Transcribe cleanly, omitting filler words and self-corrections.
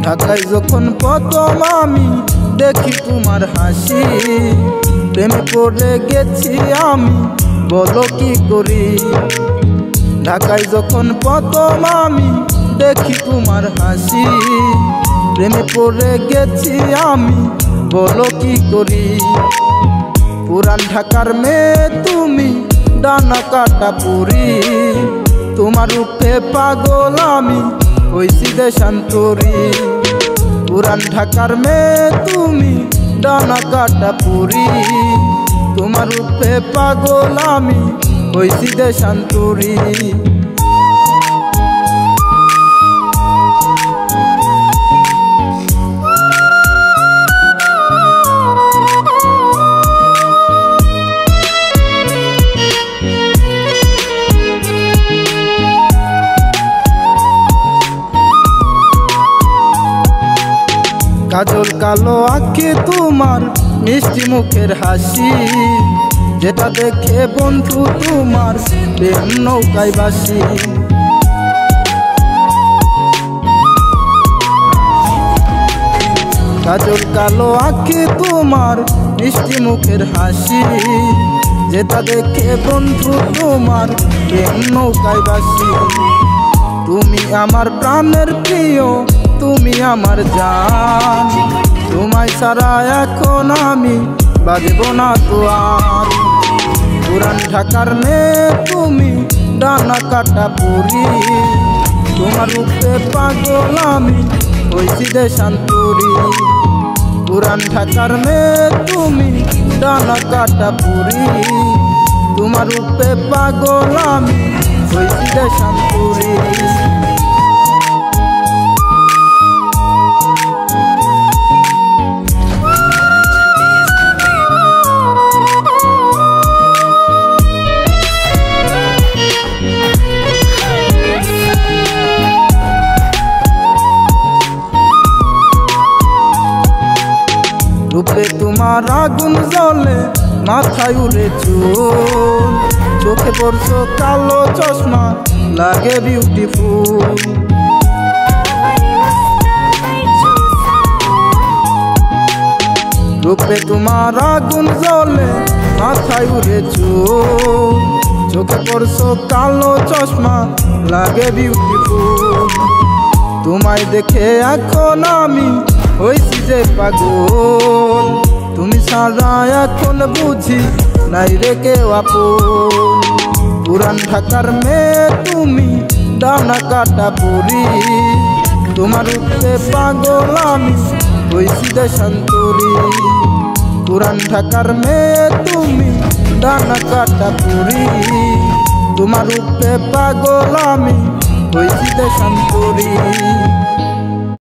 ঢাকায় যখন প্রথম আমি দেখি তোমার হাসি, প্রেমে পড়ে গেছি আমি, বলো কি করি। ঢাকায় যখন প্রথম আমি দেখি তোমার হাসি, প্রেমে পড়ে গেছি আমি, বলো কি করি। পুরান ঢাকার মেয়ে তুমি, ডানা কাটা পুরি, তোমার রূপে পাগল আমি, হইছি দেশান্তরী। পুরান ঢাকার মেয়ে তুমি, ডানা কাটা পুরি, তোমার রূপে পাগল আমি, হইছি দেশান্তরী। কাজল কালো আঁখি তোমার, মিষ্টি মুখের হাসি, যেটা দেখে বন্ধু তোমার প্রেম নৌকায় বাসি। কাজল কালো আঁখি তোমার, মিষ্টি মুখের হাসি, যেটা দেখে বন্ধু তোমার প্রেম নৌকায় বাসি। তুমি আমার প্রাণের প্রিয়, তুমি আমার জান, তোমায় ছাড়া এখন আমি বাজব না তো আর। পুরান ঢাকার মেয়ে তুমি, ডানা কাটা পুরি, তোমার রূপে পাগল আমি, হইছি দেশান্তরী। পুরান ঢাকার মেয়ে তুমি, ডানা কাটা পুরি, তোমার রূপে পাগল আমি, হইছি দেশান্তরী। রূপে তোমার আগুন জ্বলে, মাথায় উড়ে চুল, চোখে পড়ছো কালো চশমা, লাগে বিউটিফুল। রূপে তোমার আগুন জ্বলে, মাথায় উড়ে চুল, চোখে পড়ছো কালো চশমা, লাগে বিউটিফুল। তোমায় দেখে এখন আমি হইছি যে পাগল, তুমি ছাড়া এখন বুঝি নাই রে কেউ আপন। পুরান ঢাকার মেয়ে তুমি, ডানা কাটা পুরি, তোমার রূপে পাগল আমি, হইছি দেশান্তরী। পুরান ঢাকার মেয়ে তুমি, ডানা কাটা পুরি, তোমার রূপে পাগল আমি, হইছি দেশান্তরী।